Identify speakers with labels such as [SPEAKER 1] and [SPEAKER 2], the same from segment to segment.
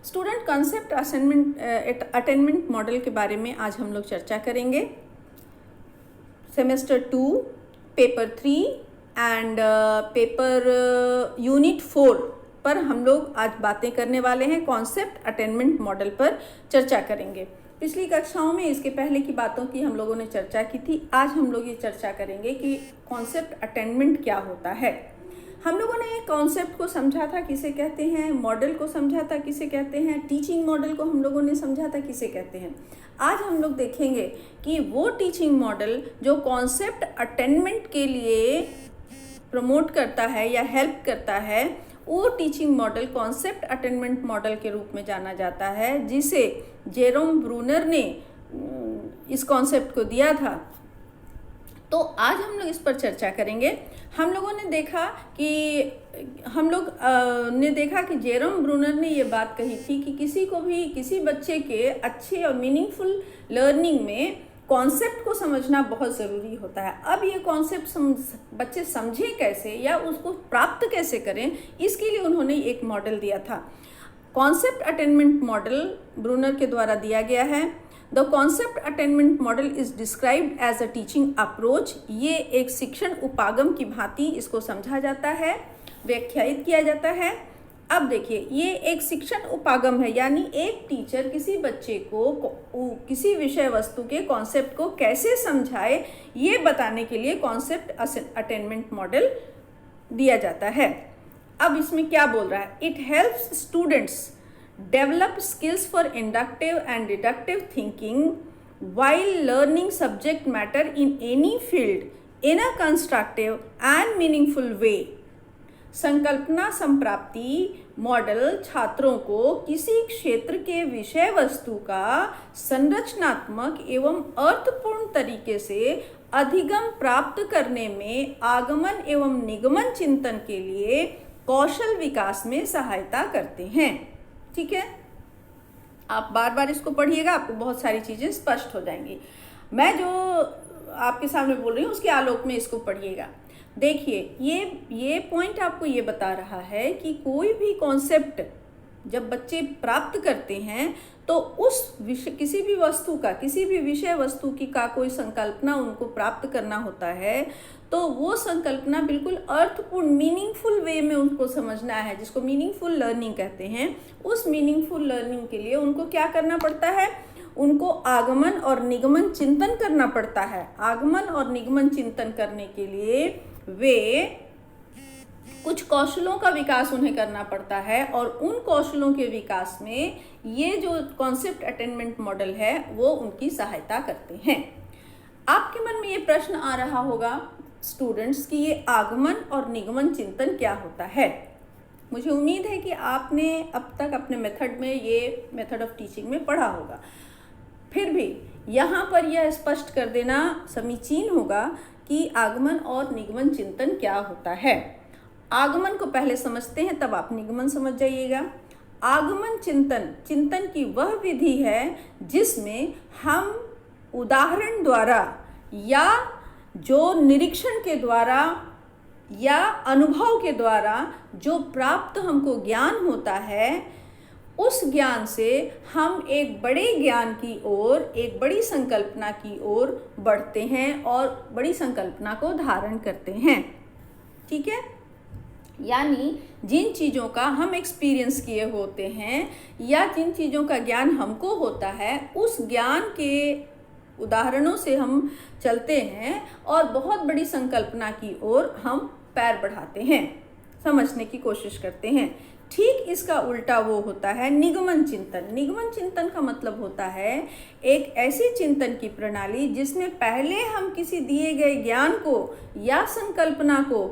[SPEAKER 1] Student concept attainment model के बारे में आज हम लोग चर्चा करेंगे। Semester 2 paper 3 and paper unit 4 पर हम लोग आज बातें करने वाले हैं। कॉन्सेप्ट अटेनमेंट मॉडल पर चर्चा करेंगे। पिछली कक्षाओं में इसके पहले की बातों की हम लोगों ने चर्चा की थी। आज हम लोग ये चर्चा करेंगे कि कॉन्सेप्ट अटेनमेंट क्या होता है। हम लोगों ने कॉन्सेप्ट को समझा था किसे कहते हैं, मॉडल को समझा था किसे कहते हैं, टीचिंग मॉडल को हम लोगों ने समझा था किसे कहते हैं। आज हम लोग देखेंगे कि वो टीचिंग मॉडल जो कॉन्सेप्ट अटेनमेंट के लिए प्रमोट करता है या हेल्प करता है, वो teaching model concept attainment model के रूप में जाना जाता है, जिसे जेरोम ब्रूनर ने इस कॉन्सेप्ट को दिया था। तो आज हम लोग इस पर चर्चा करेंगे। हम लोगों ने देखा कि जेरोम ब्रूनर ने ये बात कही थी कि किसी बच्चे के अच्छे और मीनिंगफुल लर्निंग में कॉन्सेप्ट को समझना बहुत ज़रूरी होता है। अब ये कॉन्सेप्ट बच्चे समझें कैसे या उसको प्राप्त कैसे करें, इसके लिए उन्होंने एक मॉडल दिया था। कॉन्सेप्ट अटेनमेंट मॉडल ब्रूनर के द्वारा दिया गया है। The concept attainment model is described as a teaching approach. ये एक शिक्षण उपागम की भांति इसको समझा जाता है, व्याख्यायित किया जाता है। अब देखिए, ये एक शिक्षण उपागम है, यानी एक टीचर किसी बच्चे को किसी विषय वस्तु के कॉन्सेप्ट को कैसे समझाए, ये बताने के लिए कॉन्सेप्ट अटेनमेंट मॉडल दिया जाता है। अब इसमें क्या बोल रहा है? It helps students develop skills for inductive and deductive thinking while learning subject matter in any field in a constructive and meaningful way। संकल्पना संप्राप्ति मॉडल छात्रों को किसी क्षेत्र के विषय वस्तु का संरचनात्मक एवं अर्थपूर्ण तरीके से अधिगम प्राप्त करने में आगमन एवं निगमन चिंतन के लिए कौशल विकास में सहायता करते हैं। ठीक है, आप बार बार इसको पढ़िएगा, आपको बहुत सारी चीज़ें स्पष्ट हो जाएंगी। मैं जो आपके सामने बोल रही हूँ उसके आलोक में इसको पढ़िएगा। देखिए, ये पॉइंट आपको ये बता रहा है कि कोई भी कॉन्सेप्ट जब बच्चे प्राप्त करते हैं तो उस किसी भी विषय वस्तु की का कोई संकल्पना उनको प्राप्त करना होता है, तो वो संकल्पना बिल्कुल अर्थपूर्ण मीनिंगफुल वे में उनको समझना है, जिसको मीनिंगफुल लर्निंग कहते हैं। उस मीनिंगफुल लर्निंग के लिए उनको क्या करना पड़ता है? उनको आगमन और निगमन चिंतन करना पड़ता है। आगमन और निगमन चिंतन करने के लिए वे कुछ कौशलों का विकास उन्हें करना पड़ता है, और उन कौशलों के विकास में ये जो कॉन्सेप्ट अटेनमेंट मॉडल है वो उनकी सहायता करते हैं। आपके मन में ये प्रश्न आ रहा होगा स्टूडेंट्स कि ये आगमन और निगमन चिंतन क्या होता है। मुझे उम्मीद है कि आपने अब तक अपने मेथड में ये मेथड ऑफ टीचिंग में पढ़ा होगा। फिर भी यहाँ पर यह स्पष्ट कर देना समीचीन होगा कि आगमन और निगमन चिंतन क्या होता है। आगमन को पहले समझते हैं, तब आप निगमन समझ जाइएगा। आगमन चिंतन की वह विधि है जिसमें हम उदाहरण द्वारा या जो निरीक्षण के द्वारा या अनुभव के द्वारा जो प्राप्त हमको ज्ञान होता है, उस ज्ञान से हम एक बड़े ज्ञान की ओर, एक बड़ी संकल्पना की ओर बढ़ते हैं और बड़ी संकल्पना को धारण करते हैं। ठीक है, यानी जिन चीज़ों का हम एक्सपीरियंस किए होते हैं या जिन चीज़ों का ज्ञान हमको होता है, उस ज्ञान के उदाहरणों से हम चलते हैं और बहुत बड़ी संकल्पना की ओर हम पैर बढ़ाते हैं, समझने की कोशिश करते हैं। ठीक इसका उल्टा वो होता है निगमन चिंतन। निगमन चिंतन का मतलब होता है एक ऐसी चिंतन की प्रणाली जिसमें पहले हम किसी दिए गए ज्ञान को या संकल्पना को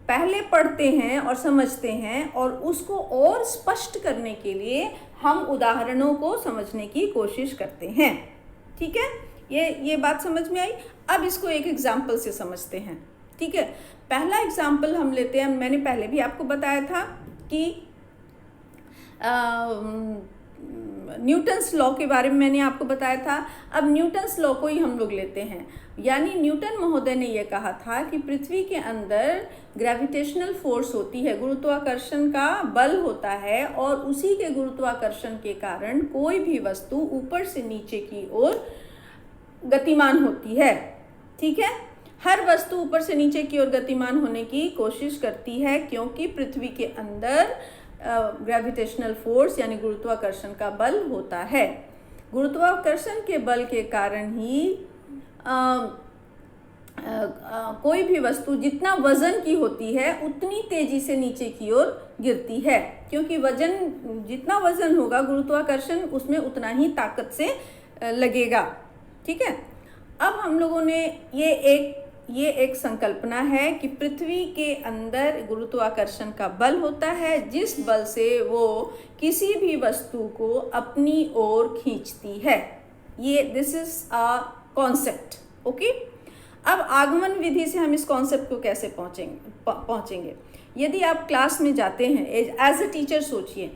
[SPEAKER 1] पहले पढ़ते हैं और समझते हैं, और उसको और स्पष्ट करने के लिए हम उदाहरणों को समझने की कोशिश करते हैं। ठीक है, ये बात समझ में आई। अब इसको एक एग्जाम्पल से समझते हैं। ठीक है, पहला एग्जाम्पल हम लेते हैं। मैंने पहले भी आपको बताया था कि न्यूटन्स लॉ के बारे में मैंने आपको बताया था। अब न्यूटन्स लॉ को ही हम लोग लेते हैं। यानी न्यूटन महोदय ने यह कहा था कि पृथ्वी के अंदर ग्रेविटेशनल फोर्स होती है, गुरुत्वाकर्षण का बल होता है, और उसी के गुरुत्वाकर्षण के कारण कोई भी वस्तु ऊपर से नीचे की ओर गतिमान होती है। ठीक है, हर वस्तु ऊपर से नीचे की ओर गतिमान होने की कोशिश करती है, क्योंकि पृथ्वी के अंदर ग्रेविटेशनल फोर्स यानी गुरुत्वाकर्षण का बल होता है। गुरुत्वाकर्षण के बल के कारण ही कोई भी वस्तु जितना वजन की होती है उतनी तेजी से नीचे की ओर गिरती है, क्योंकि जितना वजन होगा गुरुत्वाकर्षण उसमें उतना ही ताकत से लगेगा। ठीक है, अब हम लोगों ने ये एक संकल्पना है कि पृथ्वी के अंदर गुरुत्वाकर्षण का बल होता है, जिस बल से वो किसी भी वस्तु को अपनी ओर खींचती है। This is a concept. Okay, अब आगमन विधि से हम इस कॉन्सेप्ट को कैसे पहुंचेंगे। यदि आप क्लास में जाते हैं, एज अ टीचर सोचिए,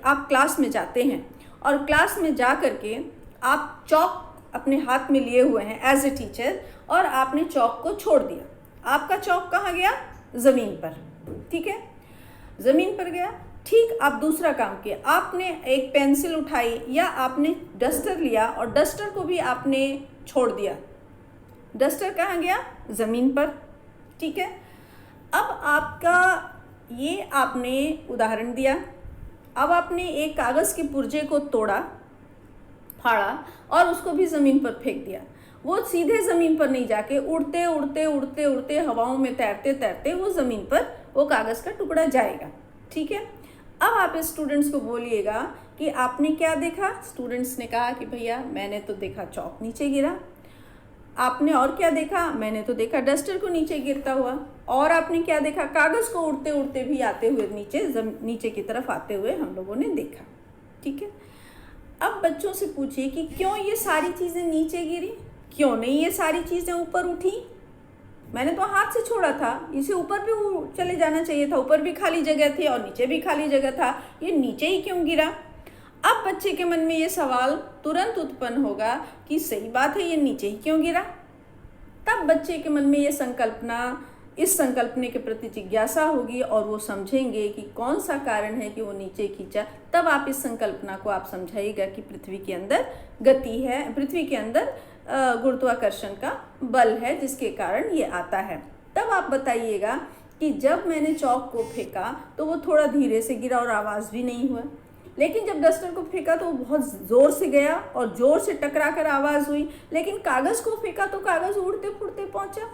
[SPEAKER 1] आप क्लास में जाते हैं और क्लास में जा करके आप चौक अपने हाथ में लिए हुए हैं एज ए टीचर, और आपने चौक को छोड़ दिया। आपका चौक कहाँ गया? ज़मीन पर। ठीक है, ज़मीन पर गया। ठीक, आप दूसरा काम किया, आपने एक पेंसिल उठाई या आपने डस्टर लिया और डस्टर को भी आपने छोड़ दिया। डस्टर कहाँ गया? ज़मीन पर। ठीक है, अब आपका ये आपने उदाहरण दिया। अब आपने एक कागज़ के पुर्जे को तोड़ा, फाड़ा और उसको भी ज़मीन पर फेंक दिया। वो सीधे ज़मीन पर नहीं जाके उड़ते उड़ते उड़ते उड़ते हवाओं में तैरते तैरते वो ज़मीन पर वो कागज़ का टुकड़ा जाएगा। ठीक है, अब आप स्टूडेंट्स को बोलिएगा कि आपने क्या देखा। स्टूडेंट्स ने कहा कि भैया मैंने तो देखा चौक नीचे गिरा। आपने और क्या देखा? मैंने तो देखा डस्टर को नीचे गिरता हुआ। और आपने क्या देखा? कागज़ को उड़ते उड़ते भी आते हुए नीचे की तरफ आते हुए हम लोगों ने देखा। ठीक है, अब बच्चों से पूछिए कि क्यों ये सारी चीज़ें नीचे गिरी, क्यों नहीं ये सारी चीज़ें ऊपर उठी। मैंने तो हाथ से छोड़ा था, इसे ऊपर भी चले जाना चाहिए था, ऊपर भी खाली जगह थी और नीचे भी खाली जगह था, ये नीचे ही क्यों गिरा। अब बच्चे के मन में ये सवाल तुरंत उत्पन्न होगा कि सही बात है, ये नीचे ही क्यों गिरा। तब बच्चे के मन में ये इस संकल्पने के प्रति जिज्ञासा होगी और वो समझेंगे कि कौन सा कारण है कि वो नीचे खींचा। तब आप इस संकल्पना को आप समझाइएगा कि पृथ्वी के अंदर गति है, पृथ्वी के अंदर गुरुत्वाकर्षण का बल है जिसके कारण ये आता है। तब आप बताइएगा कि जब मैंने चौक को फेंका तो वो थोड़ा धीरे से गिरा और आवाज़ भी नहीं हुआ, लेकिन जब डस्टर को फेंका तो वो बहुत ज़ोर से गया और ज़ोर से टकरा कर आवाज़ हुई, लेकिन कागज़ को फेंका तो कागज़ उड़ते फुड़ते पहुंचा।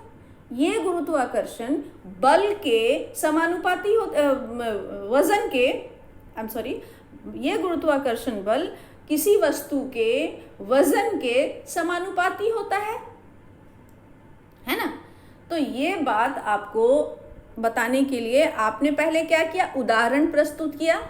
[SPEAKER 1] ये गुरुत्वाकर्षण बल के समानुपाती वजन के ये गुरुत्वाकर्षण बल किसी वस्तु के वजन के समानुपाती होता है ना। तो ये बात आपको बताने के लिए आपने पहले क्या किया? उदाहरण प्रस्तुत किया।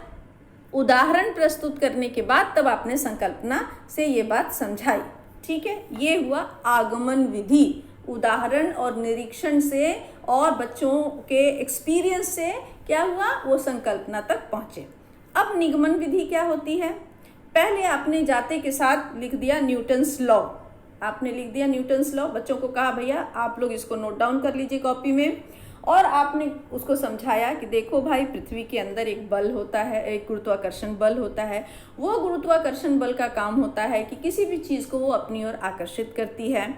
[SPEAKER 1] उदाहरण प्रस्तुत करने के बाद तब आपने संकल्पना से ये बात समझाई। ठीक है, ये हुआ आगमन विधि। उदाहरण और निरीक्षण से और बच्चों के एक्सपीरियंस से क्या हुआ, वो संकल्पना तक पहुँचे। अब निगमन विधि क्या होती है? पहले आपने जाते के साथ लिख दिया न्यूटन्स लॉ। आपने लिख दिया न्यूटन्स लॉ, बच्चों को कहा भैया आप लोग इसको नोट डाउन कर लीजिए कॉपी में, और आपने उसको समझाया कि देखो भाई पृथ्वी के अंदर एक बल होता है, एक गुरुत्वाकर्षण बल होता है। वो गुरुत्वाकर्षण बल का काम होता है कि किसी भी चीज़ को वो अपनी ओर आकर्षित करती है,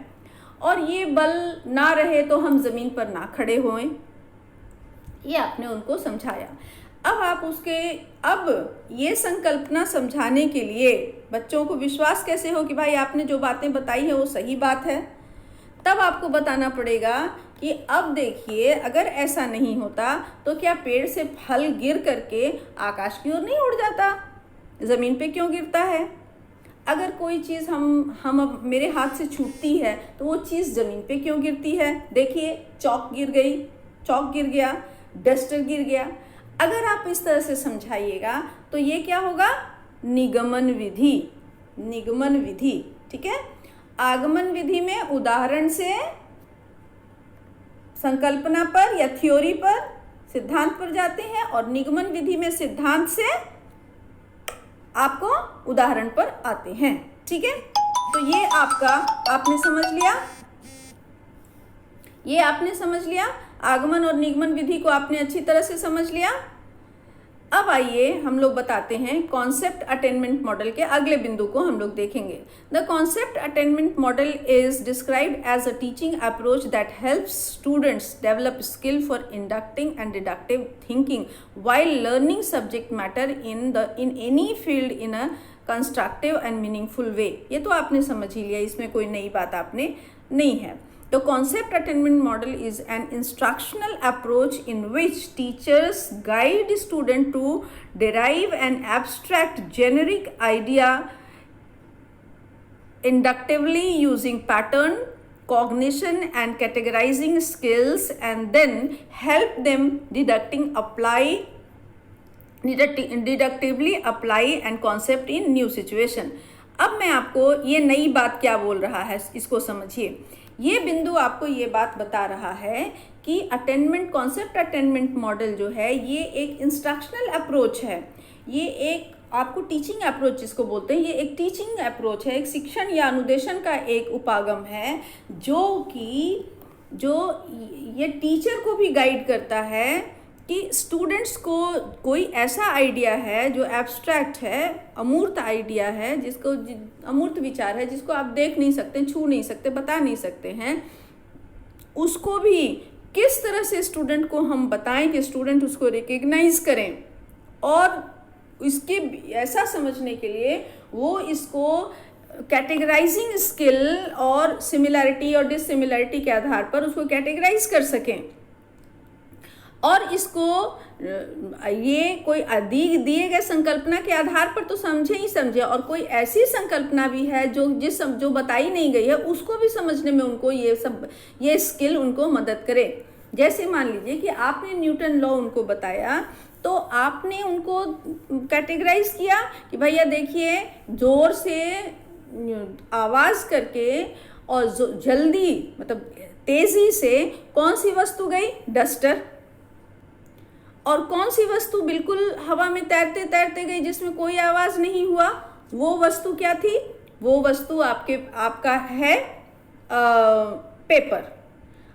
[SPEAKER 1] और ये बल ना रहे तो हम ज़मीन पर ना खड़े होएं। ये आपने उनको समझाया। अब ये संकल्पना समझाने के लिए बच्चों को विश्वास कैसे हो कि भाई आपने जो बातें बताई है वो सही बात है। तब आपको बताना पड़ेगा कि अब देखिए अगर ऐसा नहीं होता तो क्या पेड़ से फल गिर करके आकाश की ओर नहीं उड़ जाता, ज़मीन पे क्यों गिरता है। अगर कोई चीज़ हम मेरे हाथ से छूटती है तो वो चीज़ ज़मीन पे क्यों गिरती है। देखिए चौक गिर गया, डस्टर गिर गया। अगर आप इस तरह से समझाइएगा तो ये क्या होगा? निगमन विधि। ठीक है, आगमन विधि में उदाहरण से संकल्पना पर या थ्योरी पर, सिद्धांत पर जाते हैं, और निगमन विधि में सिद्धांत से आपको उदाहरण पर आते हैं। ठीक है, तो ये आपका आपने समझ लिया, आगमन और निगमन विधि को आपने अच्छी तरह से समझ लिया। अब आइए हम लोग बताते हैं कॉन्सेप्ट अटेनमेंट मॉडल के अगले बिंदु को हम लोग देखेंगे। The concept attainment model is described as a teaching approach that helps students develop skill for inducting and deductive thinking while learning subject matter in any field in a constructive and meaningful way. ये तो आपने समझ ही लिया, इसमें कोई नई बात आपने नहीं है। The concept attainment model is an instructional approach in which teachers guide students to derive an abstract generic idea inductively using pattern cognition and categorizing skills, and then help them deductively apply and concept in new situation। अब मैं आपको ये नई बात क्या बोल रहा है इसको समझिए। ये बिंदु आपको ये बात बता रहा है कि अटेनमेंट कॉन्सेप्ट अटेनमेंट मॉडल जो है ये एक इंस्ट्रक्शनल अप्रोच है, ये एक आपको टीचिंग अप्रोच जिसको बोलते हैं, ये एक टीचिंग अप्रोच है, एक शिक्षण या अनुदेशन का एक उपागम है जो ये टीचर को भी गाइड करता है कि स्टूडेंट्स को कोई ऐसा आइडिया है जो एब्स्ट्रैक्ट है, अमूर्त आइडिया है, जिसको अमूर्त विचार है, जिसको आप देख नहीं सकते, छू नहीं सकते, बता नहीं सकते हैं, उसको भी किस तरह से स्टूडेंट को हम बताएं कि स्टूडेंट उसको रिकग्नाइज करें, और इसके ऐसा समझने के लिए वो इसको कैटेगराइजिंग स्किल और सिमिलैरिटी और डिससिमिलैरिटी के आधार पर उसको कैटेगराइज कर सकें, और इसको ये कोई दिए गए संकल्पना के आधार पर तो समझे, और कोई ऐसी संकल्पना भी है जो बताई नहीं गई है उसको भी समझने में उनको ये स्किल उनको मदद करे। जैसे मान लीजिए कि आपने न्यूटन लॉ उनको बताया, तो आपने उनको कैटेगराइज किया कि भैया देखिए, जोर से आवाज़ करके और जल्दी मतलब तेज़ी से कौन सी वस्तु गई, डस्टर, और कौन सी वस्तु बिल्कुल हवा में तैरते तैरते गई जिसमें कोई आवाज़ नहीं हुआ, वो वस्तु क्या थी, वो वस्तु आपका है पेपर।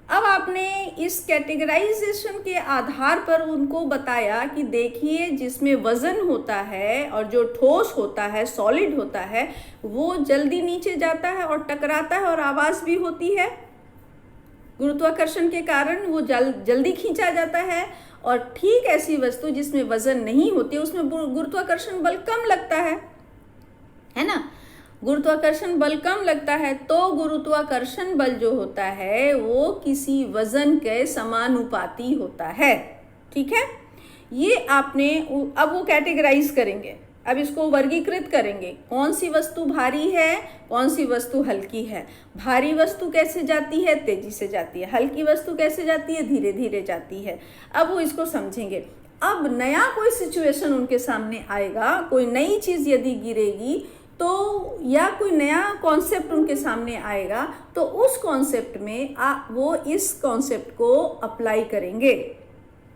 [SPEAKER 1] अब आपने इस कैटेगराइजेशन के आधार पर उनको बताया कि देखिए, जिसमें वज़न होता है और जो ठोस होता है, सॉलिड होता है, वो जल्दी नीचे जाता है और टकराता है और आवाज़ भी होती है, गुरुत्वाकर्षण के कारण वो जल्दी खींचा जाता है। और ठीक ऐसी वस्तु जिसमें वजन नहीं होती उसमें गुरुत्वाकर्षण बल कम लगता है ना, गुरुत्वाकर्षण बल कम लगता है, तो गुरुत्वाकर्षण बल जो होता है वो किसी वजन के समानुपाती होता है। ठीक है, ये आपने अब वो कैटेगराइज करेंगे, अब इसको वर्गीकृत करेंगे, कौन सी वस्तु भारी है, कौन सी वस्तु हल्की है, भारी वस्तु कैसे जाती है, तेजी से जाती है, हल्की वस्तु कैसे जाती है, धीरे धीरे जाती है। अब वो इसको समझेंगे। अब नया कोई सिचुएशन उनके सामने आएगा, कोई नई चीज़ यदि गिरेगी तो, या कोई नया कॉन्सेप्ट उनके सामने आएगा, तो उस कॉन्सेप्ट में वो इस कॉन्सेप्ट को अप्लाई करेंगे।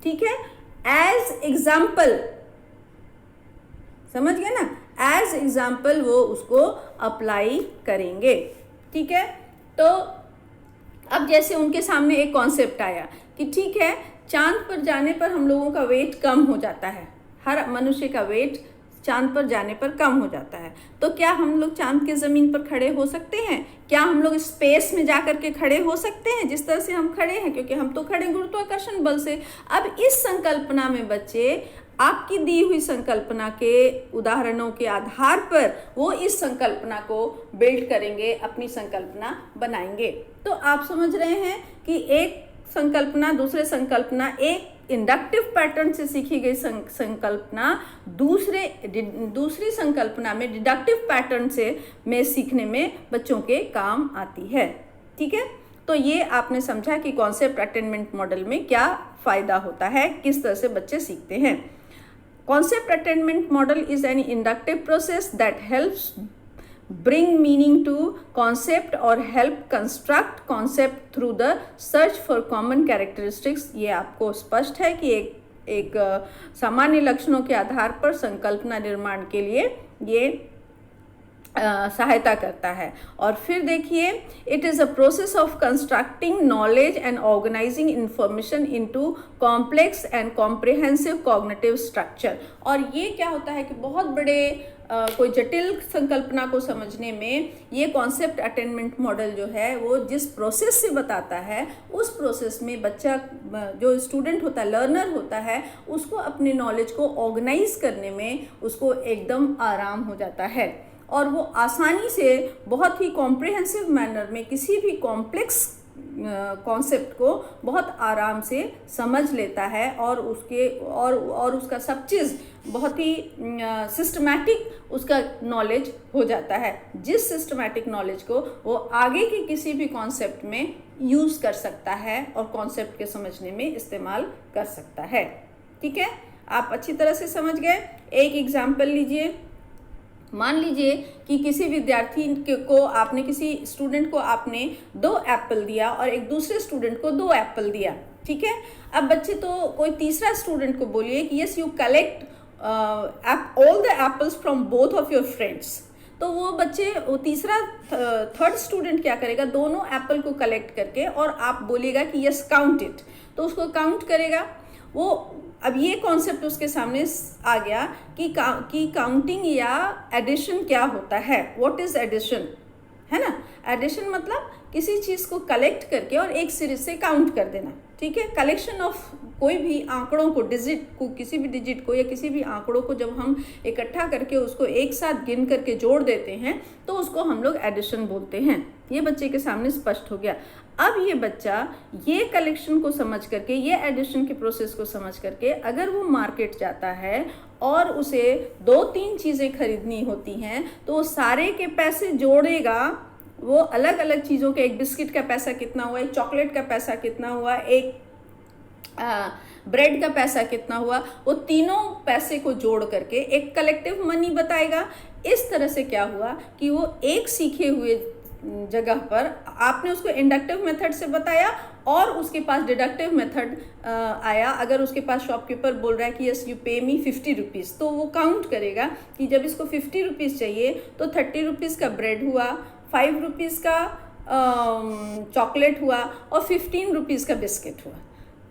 [SPEAKER 1] ठीक है, एज एग्जाम्पल, समझ गए ना, एज एग्जाम्पल वो उसको अप्लाई करेंगे। ठीक है, तो अब जैसे उनके सामने एक कॉन्सेप्ट आया कि ठीक है, चांद पर जाने पर हम लोगों का वेट कम हो जाता है, हर मनुष्य का वेट चांद पर जाने पर कम हो जाता है, तो क्या हम लोग चांद के ज़मीन पर खड़े हो सकते हैं? क्या हम लोग स्पेस में जा कर के खड़े हो सकते हैं जिस तरह से हम खड़े हैं? क्योंकि हम तो खड़े गुरुत्वाकर्षण बल से। अब इस संकल्पना में बच्चे आपकी दी हुई संकल्पना के उदाहरणों के आधार पर वो इस संकल्पना को बिल्ड करेंगे, अपनी संकल्पना बनाएंगे। तो आप समझ रहे हैं कि एक संकल्पना दूसरे संकल्पना, एक इंडक्टिव पैटर्न से सीखी गई संकल्पना दूसरी संकल्पना में डिडक्टिव पैटर्न में सीखने में बच्चों के काम आती है। ठीक है, तो ये आपने समझा कि कॉन्सेप्ट अटेनमेंट मॉडल में क्या फ़ायदा होता है, किस तरह से बच्चे सीखते हैं। Concept attainment model is an inductive process that helps bring meaning to concept or help construct concept through the search for common characteristics। ये आपको स्पष्ट है कि एक सामान्य लक्षणों के आधार पर संकल्पना निर्माण के लिए ये सहायता करता है। और फिर देखिए, it is a process of constructing knowledge and organising information into complex and comprehensive cognitive structure. और ये क्या होता है कि बहुत बड़े कोई जटिल संकल्पना को समझने में ये कॉन्सेप्ट अटेनमेंट मॉडल जो है वो जिस प्रोसेस से बताता है, उस प्रोसेस में बच्चा जो स्टूडेंट होता है, लर्नर होता है, उसको अपने नॉलेज को ऑर्गेनाइज करने में उसको एकदम आराम हो जाता है और वो आसानी से बहुत ही कॉम्प्रिहेंसिव मैनर में किसी भी कॉम्प्लेक्स कॉन्सेप्ट को बहुत आराम से समझ लेता है और उसका सब चीज़ बहुत ही सिस्टमैटिक उसका नॉलेज हो जाता है, जिस सिस्टमैटिक नॉलेज को वो आगे के किसी भी कॉन्सेप्ट में यूज़ कर सकता है और कॉन्सेप्ट के समझने में इस्तेमाल कर सकता है। ठीक है, आप अच्छी तरह से समझ गए। एक एग्जाम्पल लीजिए, मान लीजिए कि किसी विद्यार्थी को आपने, किसी स्टूडेंट को आपने 2 एप्पल दिया और एक दूसरे स्टूडेंट को 2 एप्पल दिया। ठीक है, अब बच्चे तो कोई तीसरा स्टूडेंट को बोलिए कि yes you collect all the apples from both of your friends. तो वो तीसरा थर्ड स्टूडेंट क्या करेगा, दोनों एप्पल को कलेक्ट करके और आप बोलिएगा कि यस काउंट इट, तो उसको काउंट करेगा वो। अब ये कॉन्सेप्ट उसके सामने आ गया कि काउंटिंग या एडिशन क्या होता है, व्हाट इज एडिशन, है ना। एडिशन मतलब किसी चीज़ को कलेक्ट करके और एक सिरे से काउंट कर देना। ठीक है, कलेक्शन ऑफ कोई भी आंकड़ों को, डिजिट को, किसी भी डिजिट को या किसी भी आंकड़ों को जब हम इकट्ठा करके उसको एक साथ गिन करके जोड़ देते हैं तो उसको हम लोग एडिशन बोलते हैं। ये बच्चे के सामने स्पष्ट हो गया। अब ये बच्चा ये कलेक्शन को समझ करके, ये एडिशन के प्रोसेस को समझ करके अगर वो मार्केट जाता है और उसे 2-3 चीज़ें खरीदनी होती हैं तो वो सारे के पैसे जोड़ेगा। वो अलग अलग चीज़ों के, एक बिस्किट का पैसा कितना हुआ, एक चॉकलेट का पैसा कितना हुआ, एक ब्रेड का पैसा कितना हुआ, वो तीनों पैसे को जोड़ करके एक कलेक्टिव मनी बताएगा। इस तरह से क्या हुआ कि वो एक सीखे हुए जगह पर आपने उसको इंडक्टिव मेथड से बताया और उसके पास डिडक्टिव मेथड आया। अगर उसके पास शॉपकीपर बोल रहा है कि यस यू पे मी 50 रुपीज़, तो वो काउंट करेगा कि जब इसको 50 रुपीज़ चाहिए तो 30 रुपीज़ का ब्रेड हुआ, 5 रुपीज़ का चॉकलेट हुआ और 15 रुपीज़ का बिस्किट हुआ।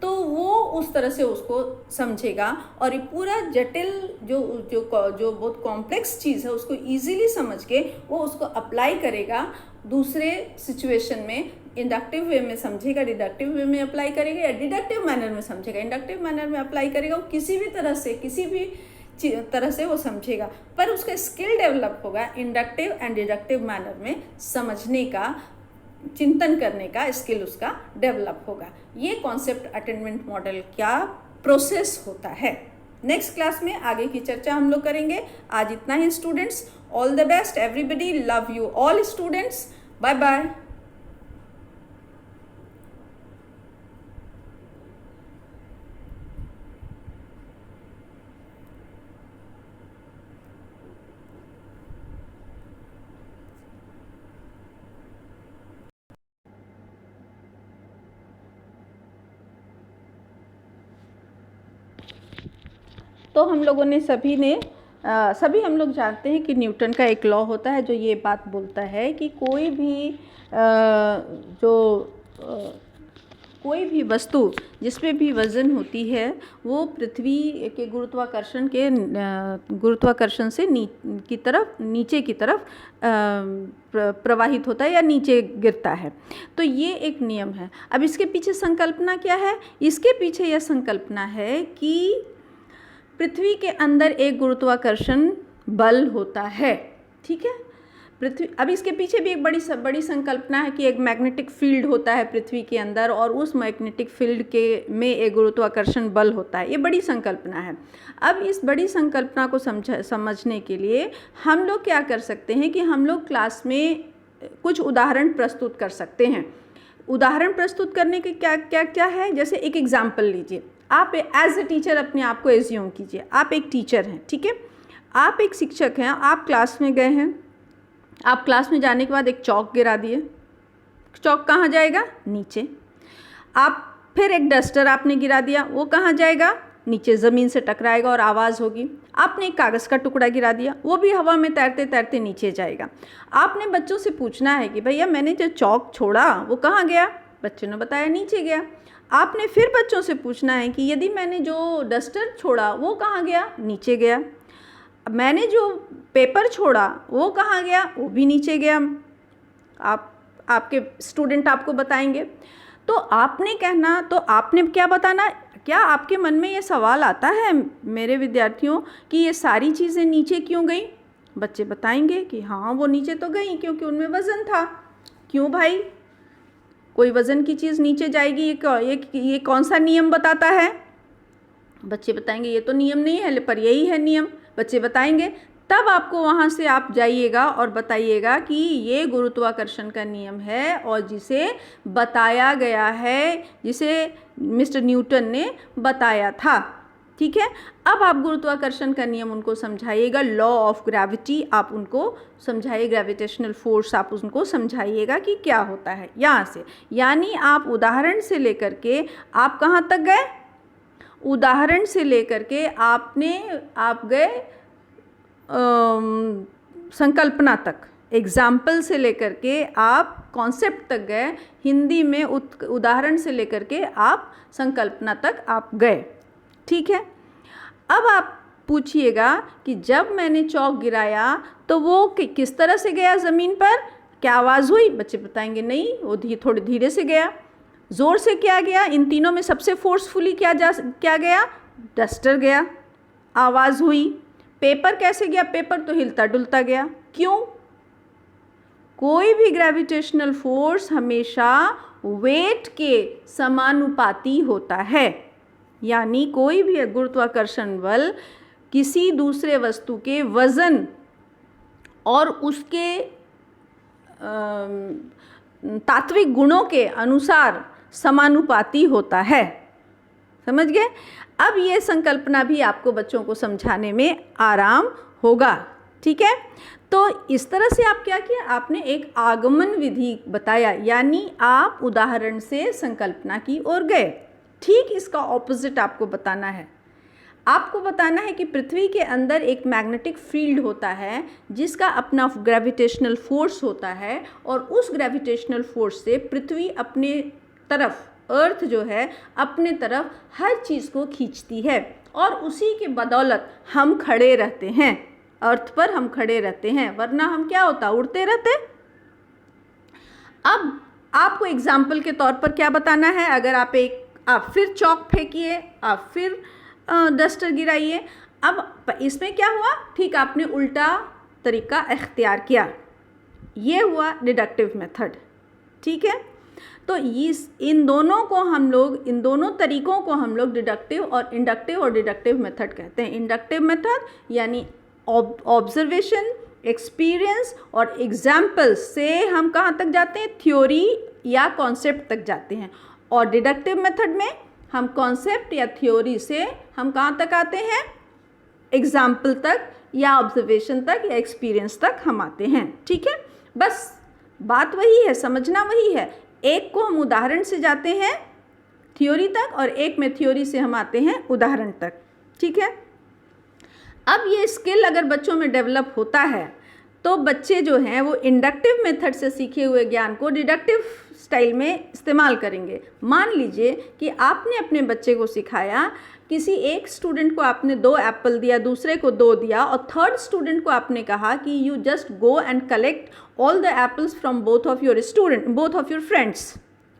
[SPEAKER 1] तो वो उस तरह से उसको समझेगा और ये पूरा जटिल जो बहुत कॉम्प्लेक्स चीज़ है उसको इजीली समझ के वो उसको अप्लाई करेगा दूसरे सिचुएशन में। इंडक्टिव वे में समझेगा, डिडक्टिव वे में अप्लाई करेगा, या डिडक्टिव मैनर में समझेगा, इंडक्टिव मैनर में अप्लाई करेगा। वो किसी भी तरह से वो समझेगा, पर उसका स्किल डेवलप होगा इंडक्टिव एंड डिडक्टिव मैनर में समझने का, चिंतन करने का स्किल उसका डेवलप होगा। ये कॉन्सेप्ट अटेनमेंट मॉडल का प्रोसेस होता है। नेक्स्ट क्लास में आगे की चर्चा हम लोग करेंगे। आज इतना ही students. All the best everybody, love you all students, bye bye. तो हम लोगों ने सभी हम लोग जानते हैं कि न्यूटन का एक लॉ होता है जो ये बात बोलता है कि कोई भी वस्तु जिसमें भी वज़न होती है वो पृथ्वी के गुरुत्वाकर्षण से नीचे की तरफ प्रवाहित होता है या नीचे गिरता है। तो ये एक नियम है। अब इसके पीछे संकल्पना क्या है? इसके पीछे यह संकल्पना है कि पृथ्वी के अंदर एक गुरुत्वाकर्षण बल होता है। ठीक है, अब इसके पीछे भी एक बड़ी संकल्पना है कि एक मैग्नेटिक फील्ड होता है पृथ्वी के अंदर और उस मैग्नेटिक फील्ड में एक गुरुत्वाकर्षण बल होता है। ये बड़ी संकल्पना है। अब इस बड़ी संकल्पना को समझने के लिए हम लोग क्या कर सकते हैं कि हम लोग क्लास में कुछ उदाहरण प्रस्तुत कर सकते हैं। उदाहरण प्रस्तुत करने के क्या है, जैसे एक एग्जाम्पल लीजिए। आप एज ए टीचर अपने आप को एज्यूम कीजिए, आप एक टीचर हैं। ठीक है, आप एक शिक्षक हैं, आप क्लास में गए हैं। आप क्लास में जाने के बाद एक चौक गिरा दिए। चौक कहाँ जाएगा? नीचे। आप फिर एक डस्टर आपने गिरा दिया, वो कहाँ जाएगा? नीचे ज़मीन से टकराएगा और आवाज़ होगी। आपने एक कागज़ का टुकड़ा गिरा दिया, वो भी हवा में तैरते तैरते नीचे जाएगा। आपने बच्चों से पूछना है कि भैया मैंने जो चौक छोड़ा वो कहाँ गया? बच्चों ने बताया नीचे गया। आपने फिर बच्चों से पूछना है कि यदि मैंने जो डस्टर छोड़ा वो कहाँ गया? नीचे गया। मैंने जो पेपर छोड़ा वो कहाँ गया? वो भी नीचे गया। आपके स्टूडेंट आपको बताएंगे। तो आपने कहना, तो आपने क्या बताना? क्या आपके मन में ये सवाल आता है मेरे विद्यार्थियों कि ये सारी चीज़ें नीचे क्यों गई? बच्चे बताएंगे कि हाँ वो नीचे तो गई क्योंकि उनमें वज़न था। क्यों भाई? कोई वज़न की चीज़ नीचे जाएगी, ये कौन सा नियम बताता है? बच्चे बताएंगे ये तो नियम नहीं है, पर यही है नियम। बच्चे बताएंगे, तब आपको वहाँ से आप जाइएगा और बताइएगा कि ये गुरुत्वाकर्षण का नियम है और जिसे बताया गया है, जिसे मिस्टर न्यूटन ने बताया था। ठीक है, अब आप गुरुत्वाकर्षण का नियम उनको समझाइएगा, लॉ ऑफ ग्रेविटी आप उनको समझाइए, ग्रेविटेशनल फोर्स आप उनको समझाइएगा कि क्या होता है यहाँ से। यानी आप उदाहरण से लेकर के आप कहाँ तक गए? उदाहरण से लेकर के आप गए संकल्पना तक, एग्जाम्पल से लेकर के आप कॉन्सेप्ट तक गए। हिंदी में उदाहरण से लेकर के आप संकल्पना तक आप गए। ठीक है, अब आप पूछिएगा कि जब मैंने चौक गिराया तो वो किस तरह से गया ज़मीन पर? क्या आवाज़ हुई? बच्चे बताएंगे नहीं, वो थोड़े धीरे से गया। ज़ोर से क्या गया? इन तीनों में सबसे फोर्सफुली क्या गया? डस्टर गया, आवाज़ हुई। पेपर कैसे गया? पेपर तो हिलता डुलता गया। क्यों? कोई भी ग्रेविटेशनल फोर्स हमेशा वेट के समानुपाती होता है। यानी कोई भी गुरुत्वाकर्षण बल किसी दूसरे वस्तु के वज़न और उसके तात्विक गुणों के अनुसार समानुपाती होता है। समझ गए? अब ये संकल्पना भी आपको बच्चों को समझाने में आराम होगा। ठीक है, तो इस तरह से आप क्या किया? आपने एक आगमन विधि बताया, यानी आप उदाहरण से संकल्पना की ओर गए। ठीक इसका ऑपोजिट आपको बताना है। आपको बताना है कि पृथ्वी के अंदर एक मैग्नेटिक फील्ड होता है जिसका अपना ग्रेविटेशनल फोर्स होता है और उस ग्रेविटेशनल फोर्स से पृथ्वी अपने तरफ, अर्थ जो है अपने तरफ हर चीज़ को खींचती है और उसी के बदौलत हम खड़े रहते हैं, अर्थ पर हम खड़े रहते हैं, वरना हम क्या होता? उड़ते रहते। अब आपको एग्जाम्पल के तौर पर क्या बताना है? अगर आप फिर चौक फेंकिए, आप फिर डस्टर गिराइए। अब इसमें क्या हुआ? ठीक आपने उल्टा तरीका इख्तियार किया, ये हुआ डिडक्टिव मेथड। ठीक है, तो इन दोनों तरीकों को हम लोग डिडक्टिव और इंडक्टिव और डिडक्टिव मेथड कहते हैं। इंडक्टिव मेथड यानी ऑब्जर्वेशन, एक्सपीरियंस और एग्जाम्पल से हम कहाँ तक जाते हैं? थ्योरी या कॉन्सेप्ट तक जाते हैं। और डिडक्टिव मेथड में हम कॉन्सेप्ट या थ्योरी से हम कहाँ तक आते हैं? एग्जाम्पल तक या ऑब्जर्वेशन तक या एक्सपीरियंस तक हम आते हैं। ठीक है, बस बात वही है, समझना वही है। एक को हम उदाहरण से जाते हैं थ्योरी तक और एक में थ्योरी से हम आते हैं उदाहरण तक। ठीक है, अब ये स्किल अगर बच्चों में डेवलप होता है तो बच्चे जो हैं वो इंडक्टिव मेथड से सीखे हुए ज्ञान को डिडक्टिव स्टाइल में इस्तेमाल करेंगे। मान लीजिए कि आपने अपने बच्चे को सिखाया, किसी एक स्टूडेंट को आपने 2 एप्पल दिया, दूसरे को 2 दिया और थर्ड स्टूडेंट को आपने कहा कि you just go and collect all the apples from both of your friends.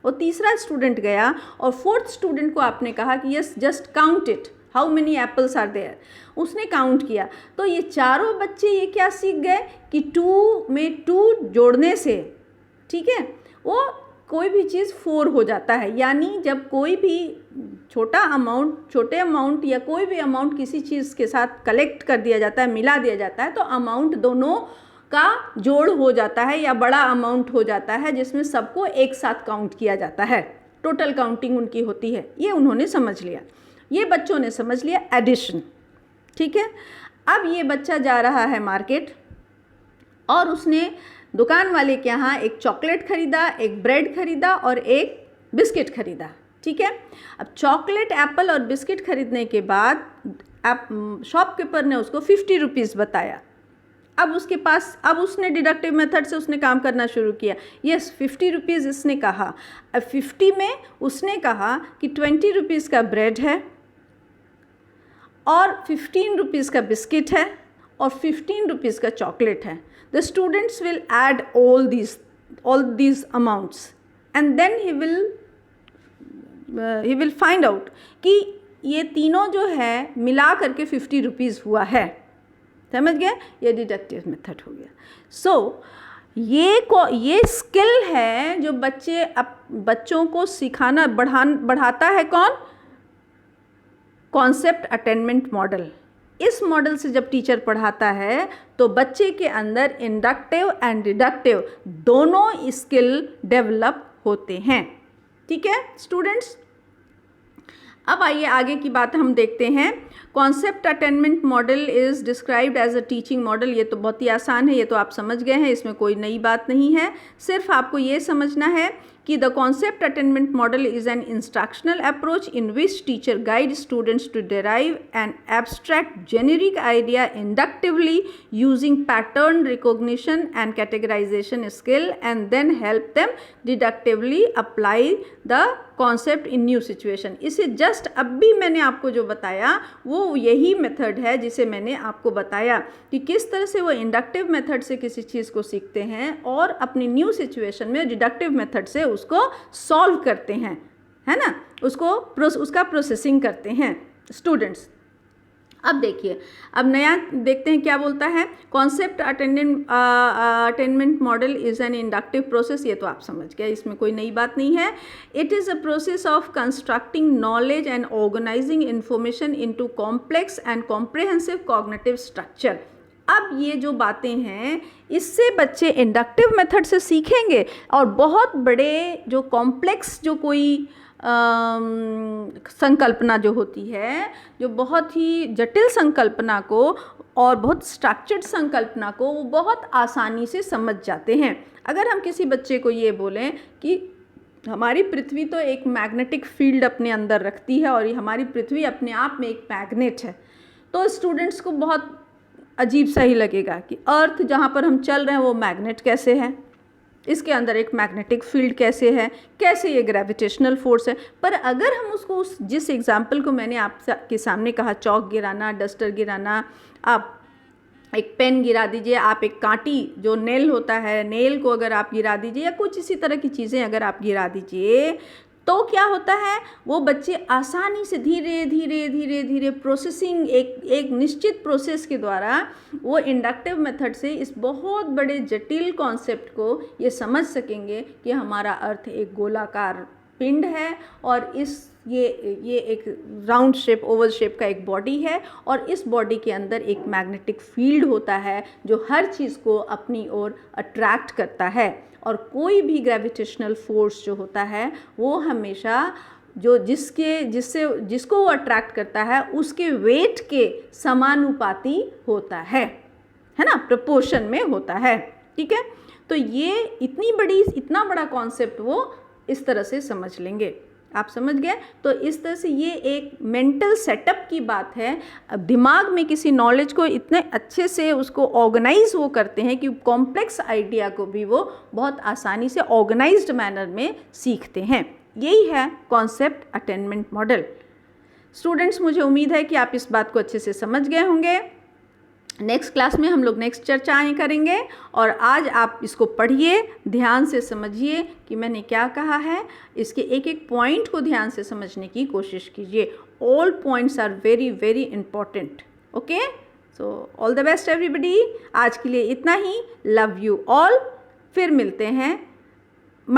[SPEAKER 1] और तीसरा स्टूडेंट गया और फोर्थ स्टूडेंट को आपने कहा कि yes just count it, how many apples are there. उसने काउंट किया, तो ये चारों बच्चे ये क्या सीख गए कि 2 में 2 जोड़ने से, ठीक है, वो कोई भी चीज़ 4 हो जाता है। यानी जब कोई भी छोटे अमाउंट या कोई भी अमाउंट किसी चीज़ के साथ कलेक्ट कर दिया जाता है, मिला दिया जाता है, तो अमाउंट दोनों का जोड़ हो जाता है या बड़ा अमाउंट हो जाता है, जिसमें सबको एक साथ काउंट किया जाता है, टोटल काउंटिंग उनकी होती है। ये उन्होंने समझ लिया, ये बच्चों ने समझ लिया एडिशन। ठीक है, अब ये बच्चा जा रहा है मार्केट और उसने दुकान वाले के यहाँ एक चॉकलेट खरीदा, एक ब्रेड खरीदा और एक बिस्किट खरीदा। ठीक है। अब चॉकलेट, एप्पल और बिस्किट खरीदने के बाद शॉपकीपर ने उसको 50 रुपीज़ बताया। अब उसके पास, अब उसने डिडक्टिव मेथड से उसने काम करना शुरू किया। यस, 50 रुपीज़ इसने कहा। अब 50 में उसने कहा कि 20 रुपीज़ का ब्रेड है और 15 रुपीज़ का बिस्किट है और 15 रुपीज़ का चॉकलेट है। The students will add all these amounts and then he will find out कि ये तीनों जो है मिला करके 50 रुपीज़ हुआ है। समझ गए? ये डिडक्टिव मेथड हो गया। सो ये स्किल है जो बच्चों को सिखाना बढ़ाता है कौन? Concept attainment model. इस मॉडल से जब टीचर पढ़ाता है तो बच्चे के अंदर इंडक्टिव एंड डिडक्टिव दोनों स्किल डेवलप होते हैं। ठीक है स्टूडेंट्स, अब आइए आगे की बात हम देखते हैं। Concept attainment model is described as a teaching model. ये तो बहुत ही आसान है, ये तो आप समझ गए हैं, इसमें कोई नई बात नहीं है। सिर्फ आपको ये समझना है कि the concept attainment model is an instructional approach in which teacher guide students to derive an abstract generic idea inductively using pattern recognition and categorisation skill and then help them deductively apply the concept in new situation. इसे just अब भी मैंने आपको जो बताया वो यही method है जिसे मैंने आपको बताया कि किस तरह से वो इंडक्टिव मेथड से किसी चीज़ को सीखते हैं और अपनी न्यू सिचुएशन में डिडक्टिव मेथड से उसको सॉल्व करते हैं, है ना, उसका प्रोसेसिंग करते हैं स्टूडेंट्स। अब देखिए, अब नया देखते हैं क्या बोलता है। Concept attainment model is N inductive process. ये तो आप समझ गए, इसमें कोई नई बात नहीं है। It is a process of constructing knowledge and organising information into complex and comprehensive cognitive structure. अब ये जो बातें हैं इससे बच्चे इंडक्टिव मेथड से सीखेंगे और बहुत बड़े जो कॉम्प्लेक्स जो कोई संकल्पना जो होती है, जो बहुत ही जटिल संकल्पना को और बहुत स्ट्रक्चर्ड संकल्पना को वो बहुत आसानी से समझ जाते हैं। अगर हम किसी बच्चे को ये बोलें कि हमारी पृथ्वी तो एक मैग्नेटिक फील्ड अपने अंदर रखती है और ये हमारी पृथ्वी अपने आप में एक मैग्नेट है, तो स्टूडेंट्स को बहुत अजीब सा ही लगेगा कि अर्थ जहाँ पर हम चल रहे हैं वो मैग्नेट कैसे है, इसके अंदर एक मैग्नेटिक फील्ड कैसे है, कैसे ये ग्रेविटेशनल फोर्स है। पर अगर हम उसको जिस एग्जाम्पल को मैंने आपके सामने कहा, चौक गिराना, डस्टर गिराना, आप एक पेन गिरा दीजिए, आप एक कांटी जो नेल होता है, नेल को अगर आप गिरा दीजिए या कुछ इसी तरह की चीज़ें अगर आप गिरा दीजिए तो क्या होता है, वो बच्चे आसानी से धीरे धीरे धीरे धीरे प्रोसेसिंग एक निश्चित प्रोसेस के द्वारा वो इंडक्टिव मेथड से इस बहुत बड़े जटिल कॉन्सेप्ट को ये समझ सकेंगे कि हमारा अर्थ एक गोलाकार पिंड है और ये एक राउंड शेप, ओवल शेप का एक बॉडी है और इस बॉडी के अंदर एक मैग्नेटिक फील्ड होता है जो हर चीज़ को अपनी ओर अट्रैक्ट करता है। और कोई भी ग्रेविटेशनल फोर्स जो होता है वो हमेशा जो जिसको वो अट्रैक्ट करता है उसके वेट के समानुपाती होता है ना, प्रोपोर्शन में होता है। ठीक है, तो ये इतना बड़ा कॉन्सेप्ट वो इस तरह से समझ लेंगे। आप समझ गए? तो इस तरह से ये एक मेंटल सेटअप की बात है। अब दिमाग में किसी नॉलेज को इतने अच्छे से उसको ऑर्गेनाइज वो करते हैं कि कॉम्प्लेक्स आइडिया को भी वो बहुत आसानी से ऑर्गेनाइज्ड मैनर में सीखते हैं। यही है कॉन्सेप्ट अटेनमेंट मॉडल। स्टूडेंट्स, मुझे उम्मीद है कि आप इस बात को अच्छे से समझ गए होंगे। नेक्स्ट क्लास में हम लोग नेक्स्ट चर्चाएँ करेंगे और आज आप इसको पढ़िए, ध्यान से समझिए कि मैंने क्या कहा है, इसके एक एक पॉइंट को ध्यान से समझने की कोशिश कीजिए। All points are very very important. Okay, so all the best everybody. आज के लिए इतना ही। Love you all. फिर मिलते हैं